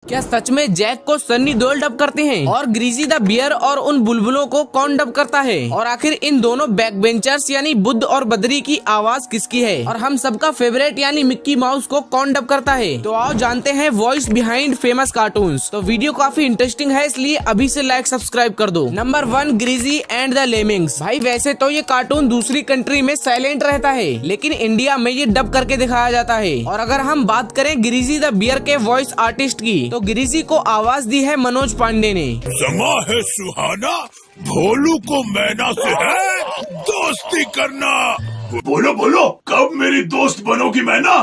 क्या सच में जैक को सन्नी देओल डब करते हैं? और ग्रीजी द बियर और उन बुलबुलों को कौन डब करता है? और आखिर इन दोनों बैक बेंचर्स यानी बुद्ध और बद्री की आवाज किसकी है? और हम सबका फेवरेट यानी मिक्की माउस को कौन डब करता है? तो आओ जानते हैं वॉइस बिहाइंड फेमस कार्टून्स। तो वीडियो काफी इंटरेस्टिंग है, इसलिए अभी से लाइक सब्सक्राइब कर दो। Number 1, greasy and the lemmings. भाई वैसे तो ये कार्टून दूसरी कंट्री में साइलेंट रहता है, लेकिन इंडिया में ये डब करके दिखाया जाता है। और अगर हम बात करें ग्रीजी द बियर के वॉइस आर्टिस्ट की, तो ग्रीजी को आवाज दी है मनोज पांडे ने। समा है सुहाना, भोलू को मैना से है दोस्ती करना। बोलो बोलो, कब मेरी दोस्त बनोगी मैना?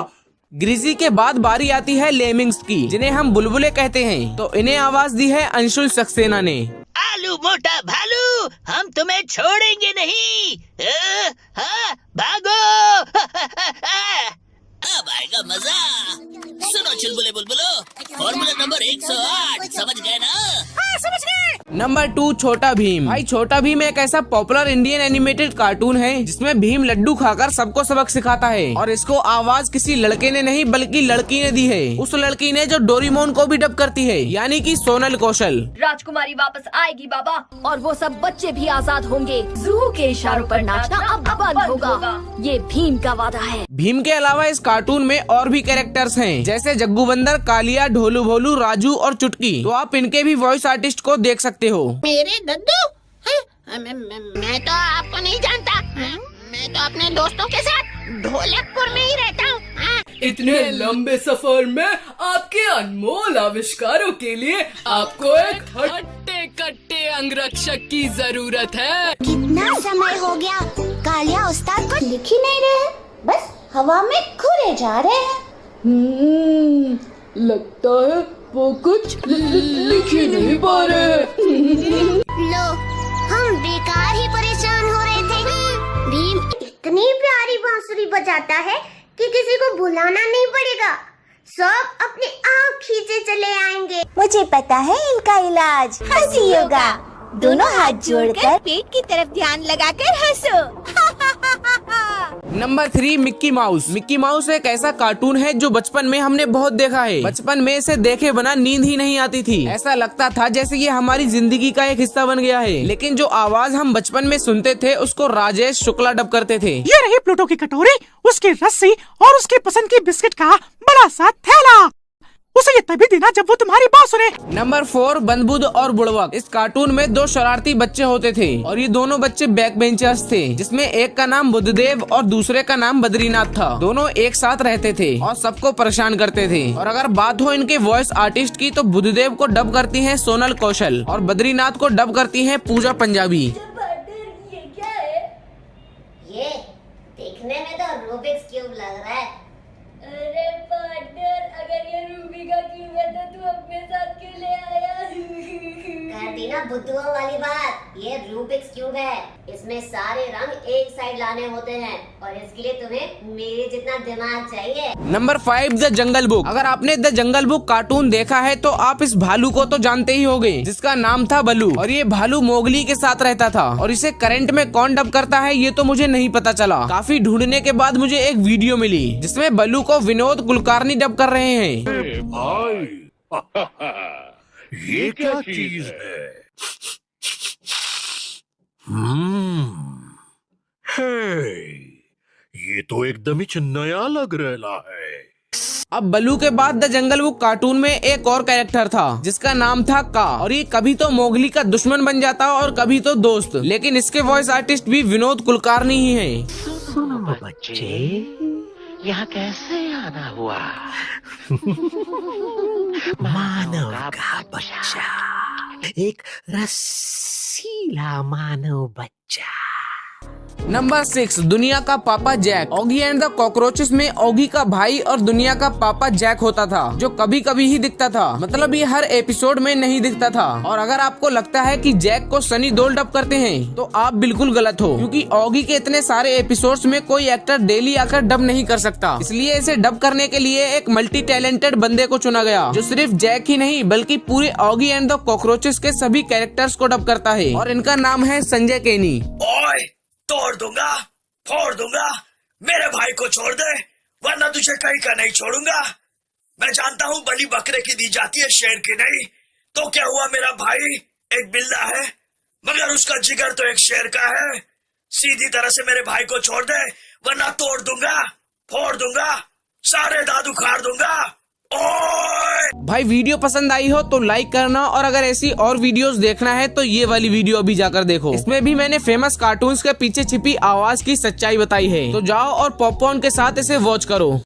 ग्रीजी के बाद बारी आती है लेमिंग्स की, जिन्हें हम बुलबुले कहते हैं। तो इन्हें आवाज दी है अंशुल सक्सेना ने। आलू मोटा भालू, हम तुम्हें छोड़ेंगे नहीं। हाँ, भागो। अब आएगा मजा। सुनो चुलबुले बुलबुलो, फॉर्मूला नंबर 108 समझ गए ना? हाँ, समझ गए। नंबर 2, छोटा भीम। भाई छोटा भीम एक ऐसा पॉपुलर इंडियन एनिमेटेड कार्टून है जिसमें भीम लड्डू खाकर सबको सबक सिखाता है। और इसको आवाज किसी लड़के ने नहीं बल्कि लड़की ने दी है। उस लड़की ने जो डोरेमोन को भी डब करती है, यानी कि सोनल कौशल। राजकुमारी वापस आएगी बाबा, और वो सब बच्चे भी आजाद होंगे। जू के इशारों पर नाचना अब बंद होगा, ये भीम का वादा है। भीम के अलावा इस कार्टून में और भी कैरेक्टर्स हैं, जैसे जग्गू बंदर, कालिया, ढोलू भोलू, राजू और चुटकी। तो आप इनके भी वॉइस आर्टिस्ट को देख सकते हो। मेरे दद्दू? मैं तो आपको नहीं जानता। मैं तो अपने दोस्तों के साथ ढोलकपुर में ही रहता हूँ। इतने लंबे सफर में आपके अनमोल आविष्कारों के लिए आपको एक हट्टे कट्टे अंगरक्षक की जरूरत है। कितना समय हो गया, कालिया उस्ताद कुछ लिख ही नहीं रहे, बस हवा में घुरे जा रहे हैं। लगता है वो कुछ लिख ही नहीं पा रहे। लो, हम बेकार ही परेशान हो रहे थे। भीम इतनी प्यारी बांसुरी बजाता है कि किसी को बुलाना नहीं पड़ेगा, सब अपने आप खींचे चले आएंगे। मुझे पता है इनका इलाज, हंसी योगा। दोनों हाथ जोड़कर पेट की तरफ ध्यान लगाकर हंसो। Number 3, Mickey mouse. Mickey mouse एक ऐसा कार्टून है जो बचपन में हमने बहुत देखा है। बचपन में इसे देखे बिना नींद ही नहीं आती थी। ऐसा लगता था जैसे ये हमारी जिंदगी का एक हिस्सा बन गया है। लेकिन जो आवाज हम बचपन में सुनते थे उसको राजेश शुक्ला डब करते थे। ये रही प्लूटो की कटोरी, उसकी रस्सी और उसके पसंद की बिस्किट का बड़ा सा थैला। उसे ये तभी देना जब वो तुम्हारी बात सुने। नंबर 4, बंदबुद और बुड़वक। इस कार्टून में 2 शरारती बच्चे होते थे और ये दोनों बच्चे बैक बेंचर्स थे, जिसमें एक का नाम बुद्धदेव और दूसरे का नाम बद्रीनाथ था। दोनों एक साथ रहते थे और सबको परेशान करते थे। और अगर बात हो इनके वॉइस आर्टिस्ट की, तो बुद्धदेव को डब करती है सोनल कौशल और बद्रीनाथ को डब करती है पूजा पंजाबी। ये क्या है? ये देखने में तो रूबिक्स क्यूब लग रहा है। अरे पार्टनर, अगर ये रूबी का क्यूब है तो तू अपने साथ क्यों ले आया? कर दी ना बुद्धुओं वाली बात। ये रूबिक्स क्यूब है, इसमें सारे रंग एक साइड लाने होते हैं और इसके लिए तुम्हें मेरे जितना दिमाग चाहिए। Number 5, the jungle book. अगर आपने द जंगल बुक कार्टून देखा है तो आप इस भालू को तो जानते ही होंगे, जिसका नाम था बलू। और ये भालू मोगली के साथ रहता था। और इसे करंट में कौन डब करता है ये तो मुझे नहीं पता चला। काफी ढूंढने के बाद मुझे एक वीडियो मिली जिसमें बलू को विनोद कुलकर्णी डब कर रहे हैं। भाई ये क्या चीज है? हे, ये तो एकदम ही नया लग रहा है। अब बलू के बाद द जंगल बुक कार्टून में एक और कैरेक्टर था जिसका नाम था का। और ये कभी तो मोगली का दुश्मन बन जाता और कभी तो दोस्त। लेकिन इसके वॉइस आर्टिस्ट भी विनोद कुलकर्णी ही हैं। सुनो बच्चे, यहाँ कैसे आना हुआ? मानव का बच्चा, एक रसीला मानव बच्चा। नंबर 6, दुनिया का पापा Jack. Oggy and the cockroaches में ऑगी का भाई और दुनिया का पापा जैक होता था, जो कभी कभी ही दिखता था। मतलब ये हर एपिसोड में नहीं दिखता था। और अगर आपको लगता है कि जैक को सनी देओल डब करते हैं तो आप बिल्कुल गलत हो, क्योंकि ऑगी के इतने सारे एपिसोड्स में कोई एक्टर डेली आकर डब नहीं कर सकता। इसलिए इसे डब करने के लिए एक मल्टी टैलेंटेड बंदे को चुना गया, जो सिर्फ जैक ही नहीं बल्कि पूरे ऑगी एंड द कॉकरोचेस के सभी कैरेक्टर्स को डब करता है। और इनका नाम है संजय केनी। ओए, तोड़ दूंगा, फोड़ दूंगा, मेरे भाई को छोड़ दे, वरना तुझे कहीं का नहीं छोड़ूंगा। मैं जानता हूँ बलि बकरे की दी जाती है, शेर की नहीं। तो क्या हुआ, मेरा भाई एक बिल्ला है मगर उसका जिगर तो एक शेर का है। सीधी तरह से मेरे भाई को छोड़ दे वरना तोड़ दूंगा, फोड़ दूंगा, सारे दांत उखाड़ दूंगा। ओए! भाई वीडियो पसंद आई हो तो लाइक करना, और अगर ऐसी और वीडियोस देखना है तो ये वाली वीडियो अभी जाकर देखो। इसमें भी मैंने फेमस कार्टून्स के पीछे छिपी आवाज की सच्चाई बताई है। तो जाओ और पॉपकॉर्न के साथ इसे वॉच करो।